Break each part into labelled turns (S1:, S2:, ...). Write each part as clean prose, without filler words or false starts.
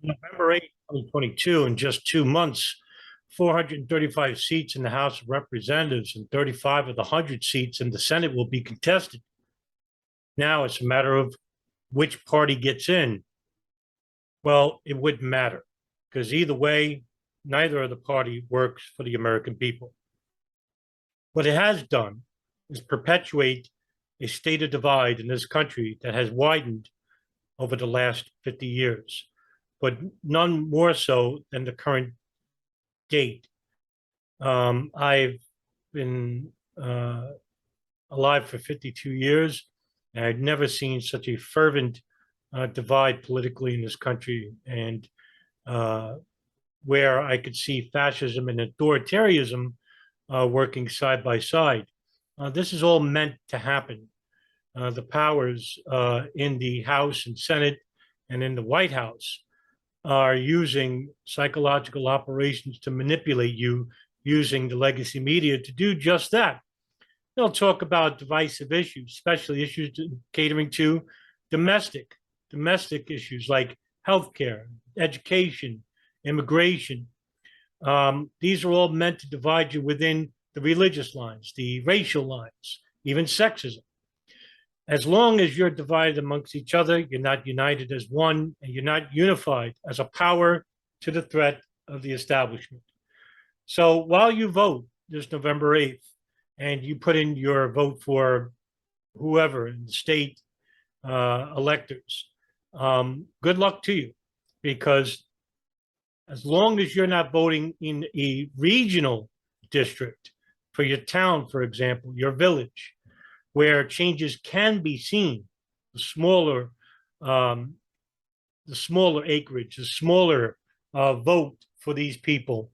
S1: November 8th, 2022, in just 2 months, 435 seats in the House of Representatives and 35 of the 100 seats in the Senate will be contested. Now it's a matter of which party gets in. Well, it wouldn't matter because either way, neither of the party works for the American people. What it has done is perpetuate a state of divide in this country that has widened over the last 50 years, but none more so than the current date. I've been alive for 52 years, and I've never seen such a fervent divide politically in this country, and where I could see fascism and authoritarianism working side by side. This is all meant to happen. The powers in the House and Senate and in the White House are using psychological operations to manipulate you using the legacy media to do just that. They'll talk about divisive issues, especially issues catering to domestic issues like healthcare, education, immigration. These are all meant to divide you within the religious lines, the racial lines, even sexism. As long as you're divided amongst each other, you're not united as one, and you're not unified as a power to the threat of the establishment. So while you vote this November 8th, and you put in your vote for whoever in the state electors, good luck to you, because as long as you're not voting in a regional district for your town, for example, your village, where changes can be seen, the smaller acreage, the smaller vote for these people,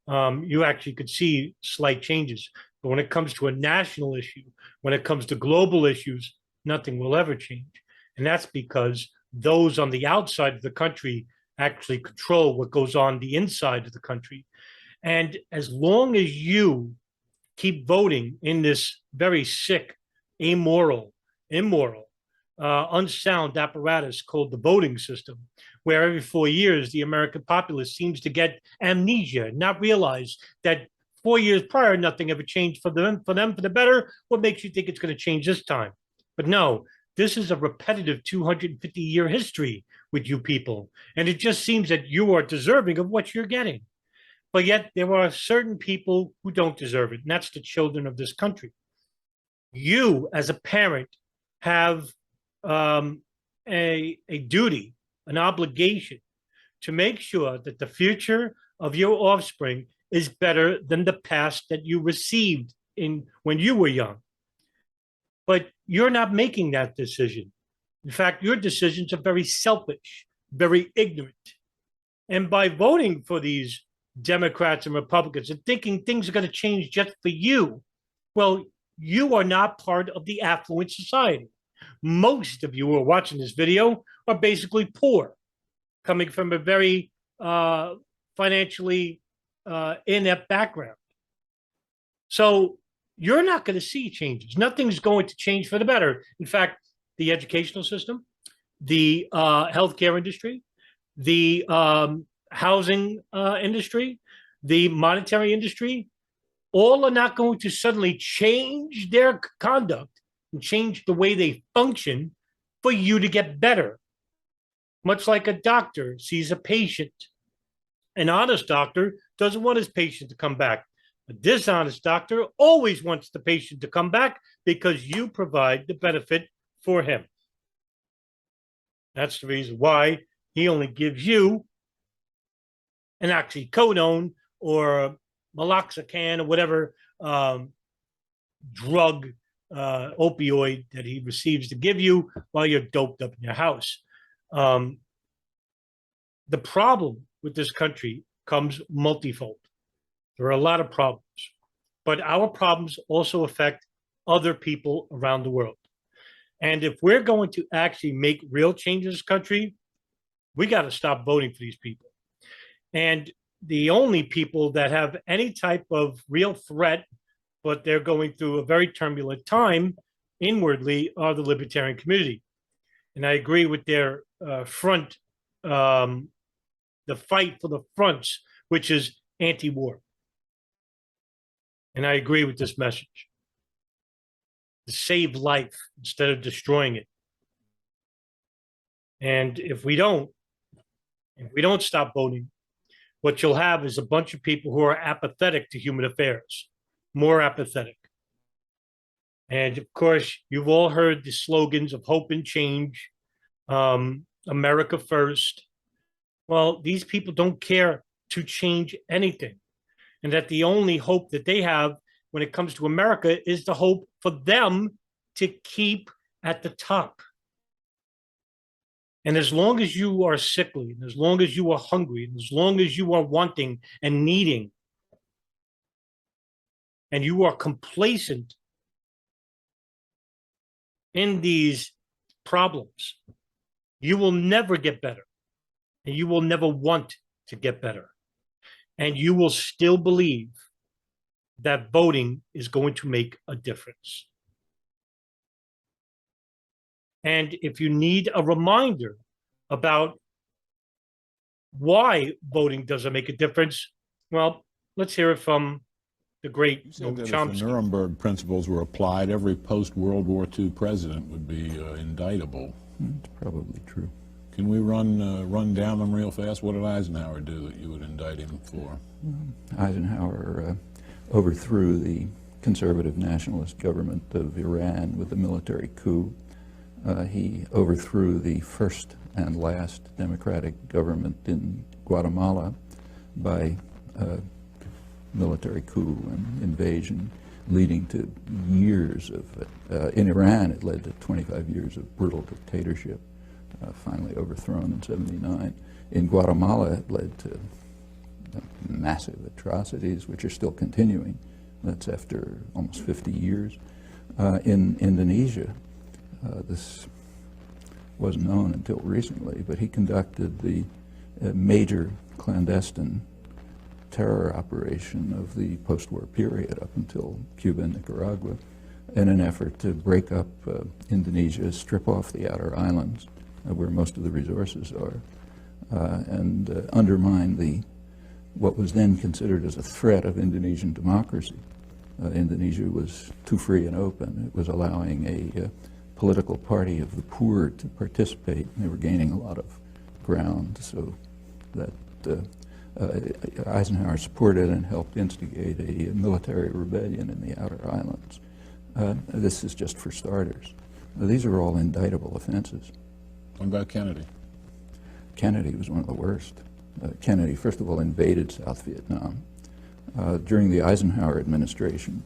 S1: you actually could see slight changes. But when it comes to a national issue, when it comes to global issues, nothing will ever change. And that's because those on the outside of the country actually control what goes on the inside of the country. And as long as you keep voting in this very sick, immoral, unsound apparatus called the voting system, where every 4 years the American populace seems to get amnesia, not realize that 4 years prior nothing ever changed for them for the better. What makes you think it's going to change this time? But no, this is a repetitive 250-year history with you people, and it just seems that you are deserving of what you're getting. But yet there are certain people who don't deserve it, and that's the children of this country. You, as a parent, have a duty, an obligation to make sure that the future of your offspring is better than the past that you received in when you were young. But you're not making that decision. In fact, your decisions are very selfish, very ignorant. And by voting for these Democrats and Republicans and thinking things are going to change just for you, well, you are not part of the affluent society. Most of you who are watching this video are basically poor, coming from a very financially inept background. So you're not going to see changes. Nothing's going to change for the better. In fact, the educational system, the healthcare industry, the housing industry, the monetary industry, all are not going to suddenly change their conduct and change the way they function for you to get better. Much like a doctor sees a patient. An honest doctor doesn't want his patient to come back. A dishonest doctor always wants the patient to come back because you provide the benefit for him. That's the reason why he only gives you an oxycodone or meloxicam or whatever drug, opioid that he receives to give you while you're doped up in your house. The problem with this country comes multifold. There are a lot of problems, but our problems also affect other people around the world. And if we're going to actually make real change in this country, we got to stop voting for these people. And the only people that have any type of real threat, but they're going through a very turbulent time inwardly, are the libertarian community. And I agree with their front the fight for the fronts, which is anti-war. And I agree with this message. To save life instead of destroying it. And if we don't stop voting, what you'll have is a bunch of people who are apathetic to human affairs, more apathetic. And of course, you've all heard the slogans of hope and change, America first. Well, these people don't care to change anything. And that the only hope that they have when it comes to America is the hope for them to keep at the top. And as long as you are sickly, and as long as you are hungry, and as long as you are wanting and needing, and you are complacent in these problems, you will never get better. And you will never want to get better. And you will still believe that voting is going to make a difference. And if you need a reminder about why voting doesn't make a difference, well, let's hear it from the great Chomsky.
S2: If the Nuremberg principles were applied, every post-World War II president would be indictable.
S3: It's probably true.
S2: Can we run down them real fast? What did Eisenhower do that you would indict him for?
S3: Eisenhower overthrew the conservative nationalist government of Iran with a military coup. He overthrew the first and last democratic government in Guatemala by military coup and invasion, leading to years of, in Iran it led to 25 years of brutal dictatorship, finally overthrown in '79. In Guatemala it led to massive atrocities, which are still continuing. That's after almost 50 years. In Indonesia, this wasn't known until recently, but he conducted the major clandestine terror operation of the post-war period up until Cuba and Nicaragua in an effort to break up Indonesia, strip off the outer islands where most of the resources are, and undermine what was then considered as a threat of Indonesian democracy. Indonesia was too free and open. It was allowing a political party of the poor to participate. They were gaining a lot of ground, so that Eisenhower supported and helped instigate a military rebellion in the outer islands. This is just for starters. These are all indictable offenses.
S2: What about Kennedy?
S3: Kennedy was one of the worst. Kennedy, first of all, invaded South Vietnam. During the Eisenhower administration,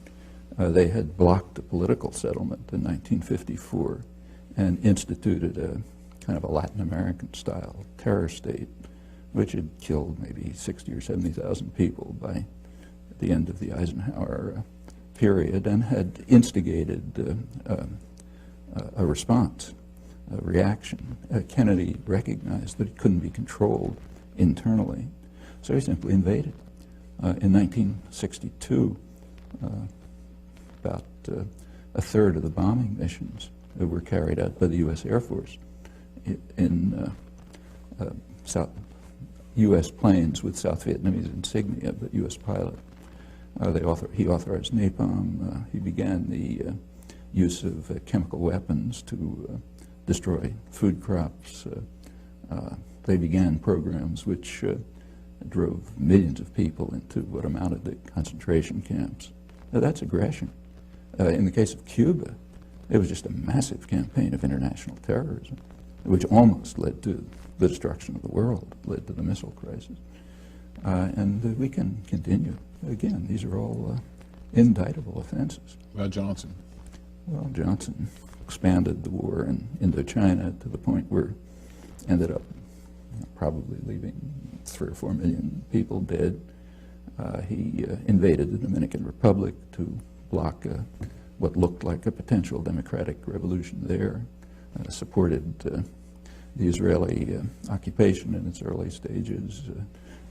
S3: they had blocked a political settlement in 1954 and instituted a kind of a Latin American style terror state, which had killed maybe 60 or 70,000 people by the end of the Eisenhower period, and had instigated a response, a reaction. Kennedy recognized that it couldn't be controlled internally, so he simply invaded. In 1962, about a third of the bombing missions that were carried out by the U.S. Air Force in U.S. planes with South Vietnamese insignia, but U.S. pilot. He authorized napalm. He began the use of chemical weapons to destroy food crops. They began programs which drove millions of people into what amounted to concentration camps. Now, that's aggression. In the case of Cuba, it was just a massive campaign of international terrorism, which almost led to the destruction of the world, led to the missile crisis. And we can continue. Again, these are all indictable offenses.
S2: About Johnson?
S3: Well, Johnson expanded the war in Indochina to the point where ended up probably leaving 3 or 4 million people dead. He invaded the Dominican Republic to block what looked like a potential democratic revolution there, supported the Israeli occupation in its early stages.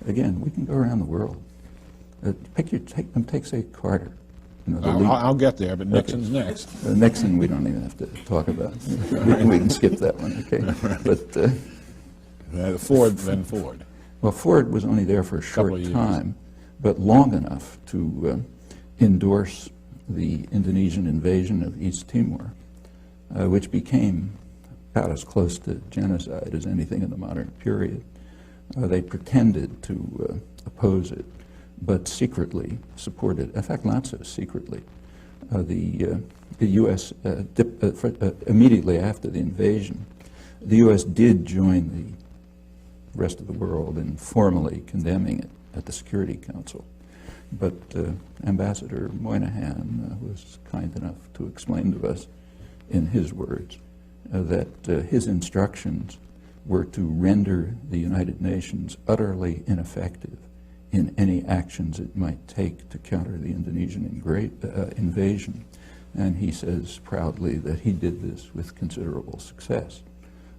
S3: Again, we can go around the world. Take, say, Carter. You know,
S2: I'll get there, but Nixon's next.
S3: Nixon, we don't even have to talk about. We can skip that one, okay? But
S2: Ford, then Ford.
S3: Well, Ford was only there for a
S2: Couple
S3: short
S2: of years.
S3: time, but long enough to endorse the Indonesian invasion of East Timor, which became about as close to genocide as anything in the modern period. They pretended to oppose it, but secretly supported, in fact, not so secretly. The U.S., immediately after the invasion, the U.S. did join the rest of the world in formally condemning it at the Security Council. But Ambassador Moynihan was kind enough to explain to us, in his words, that his instructions were to render the United Nations utterly ineffective in any actions it might take to counter the Indonesian invasion. And he says proudly that he did this with considerable success.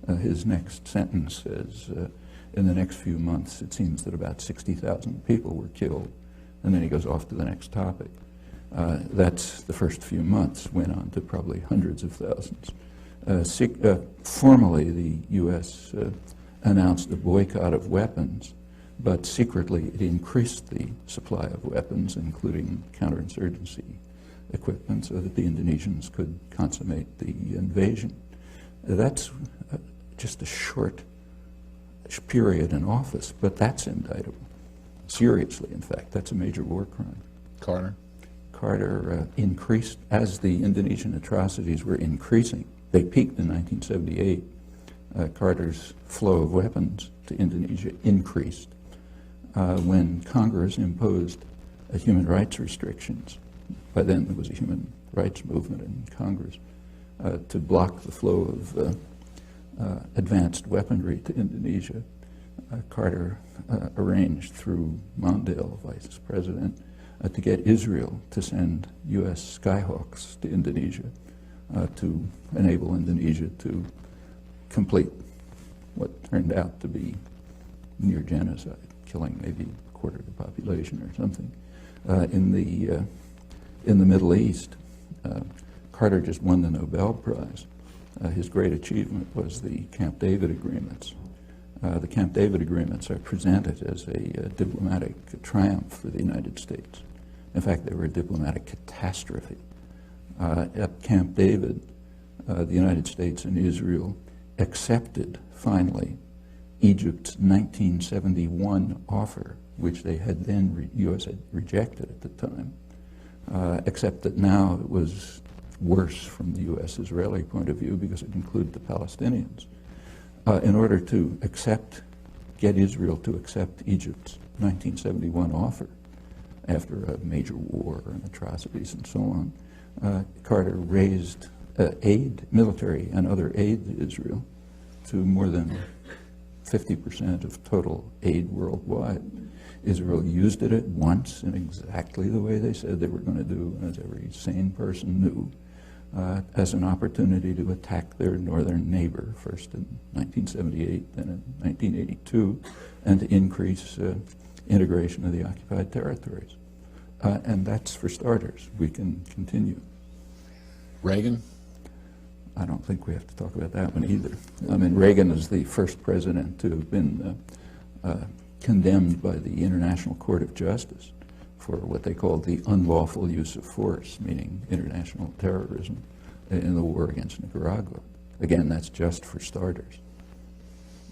S3: His next sentence says, in the next few months, it seems that about 60,000 people were killed. And then he goes off to the next topic. That's the first few months, went on to probably hundreds of thousands. Formally, the U.S. announced a boycott of weapons, but secretly it increased the supply of weapons, including counterinsurgency equipment, so that the Indonesians could consummate the invasion. That's just a short period in office, but that's indictable. Seriously, in fact, that's a major war crime.
S2: Carter?
S3: Carter increased, as the Indonesian atrocities were increasing. They peaked in 1978. Carter's flow of weapons to Indonesia increased. When Congress imposed human rights restrictions, by then there was a human rights movement in Congress, to block the flow of advanced weaponry to Indonesia, Carter arranged through Mondale, vice president, to get Israel to send U.S. Skyhawks to Indonesia to enable Indonesia to complete what turned out to be near genocide, killing maybe a quarter of the population or something. In the Middle East, Carter just won the Nobel Prize. His great achievement was the Camp David agreements. The Camp David agreements are presented as a diplomatic triumph for the United States. In fact, they were a diplomatic catastrophe. At Camp David, the United States and Israel accepted, finally, Egypt's 1971 offer, which they had then, U.S. had rejected at the time, except that now it was worse from the U.S.-Israeli point of view because it included the Palestinians. In order to get Israel to accept Egypt's 1971 offer, after a major war and atrocities and so on, Carter raised aid, military and other aid to Israel, to more than 50% of total aid worldwide. Israel used it at once in exactly the way they said they were going to do, as every sane person knew, as an opportunity to attack their northern neighbor, first in 1978, then in 1982, and to increase integration of the occupied territories. And that's for starters. We can continue.
S2: Reagan?
S3: I don't think we have to talk about that one either. I mean, Reagan is the first president to have been condemned by the International Court of Justice for what they called the unlawful use of force, meaning international terrorism, in the war against Nicaragua. Again, that's just for starters.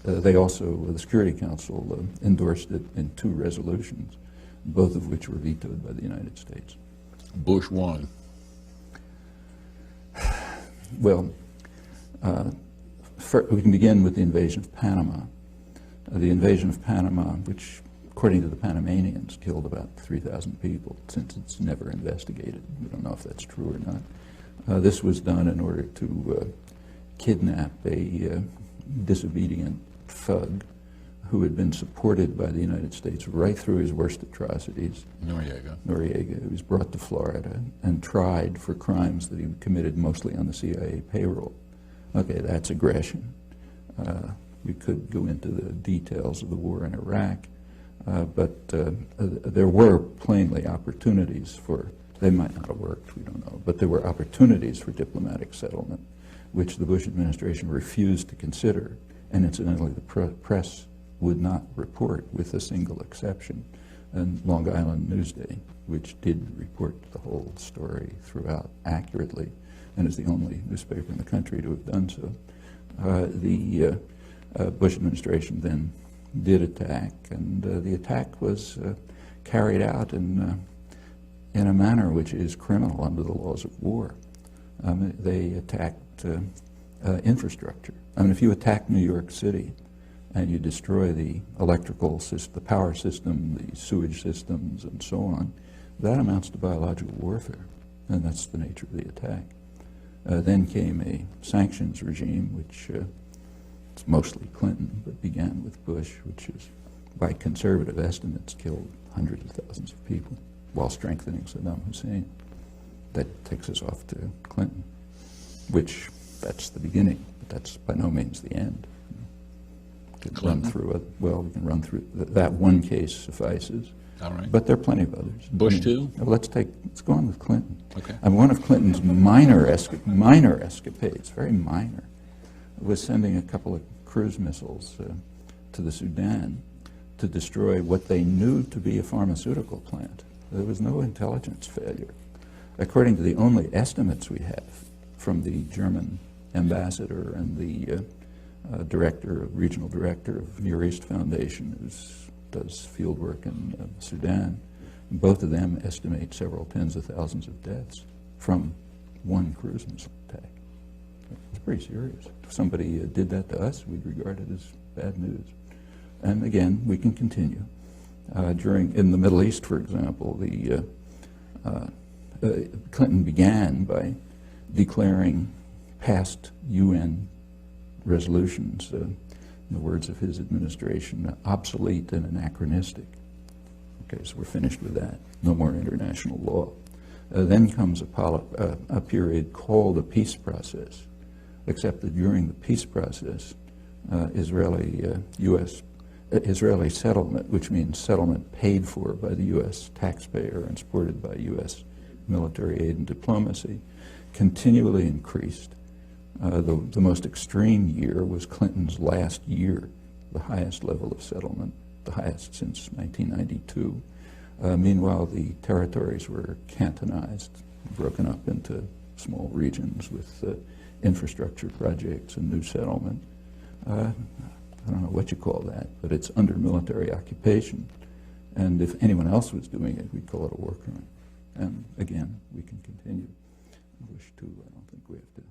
S3: They also, the Security Council endorsed it in 2 resolutions, both of which were vetoed by the United States.
S2: Bush won.
S3: Well, we can begin with the invasion of Panama. The invasion of Panama, which, according to the Panamanians, killed about 3,000 people, since it's never investigated. We don't know if that's true or not. This was done in order to kidnap a disobedient thug who had been supported by the United States right through his worst atrocities. Noriega. He was brought to Florida and tried for crimes that he committed mostly on the CIA payroll. Okay, that's aggression. We could go into the details of the war in Iraq, but there were plainly opportunities for, they might not have worked, we don't know, but there were opportunities for diplomatic settlement, which the Bush administration refused to consider. And incidentally, the press would not report, with a single exception, and Long Island Newsday, which did report the whole story throughout accurately, and is the only newspaper in the country to have done so. The Bush administration then did attack, and the attack was carried out in a manner which is criminal under the laws of war. They attacked infrastructure. I mean, if you attack New York City and you destroy the electrical system, the power system, the sewage systems, and so on, that amounts to biological warfare, and that's the nature of the attack. Then came a sanctions regime, which it's mostly Clinton, but began with Bush, which is, by conservative estimates, killed hundreds of thousands of people while strengthening Saddam Hussein. That takes us off to Clinton, which that's the beginning, but that's by no means the end. We can run through we can run through that one case suffices.
S2: All right.
S3: But there are plenty of others.
S2: Bush too?
S3: Well, let's go on with Clinton.
S2: Okay.
S3: And one of Clinton's minor escapades, very minor, was sending a couple of cruise missiles to the Sudan to destroy what they knew to be a pharmaceutical plant. There was no intelligence failure. According to the only estimates we have from the German ambassador and the regional director of Near East Foundation, who does field work in Sudan, both of them estimate several tens of thousands of deaths from one cruise missile attack. It's pretty serious. If somebody did that to us, we'd regard it as bad news. And again, we can continue. In the Middle East, for example, Clinton began by declaring past UN resolutions, in the words of his administration, obsolete and anachronistic. Okay, so we're finished with that. No more international law. Then comes a period called a peace process, except that during the peace process, Israeli settlement, which means settlement paid for by the U.S. taxpayer and supported by U.S. military aid and diplomacy, continually increased. The most extreme year was Clinton's last year, the highest level of settlement, the highest since 1992. Meanwhile, the territories were cantonized, broken up into small regions with infrastructure projects and new settlement. I don't know what you call that, but it's under military occupation. And if anyone else was doing it, we'd call it a war crime. And again, we can continue. Bush too, I don't think we have to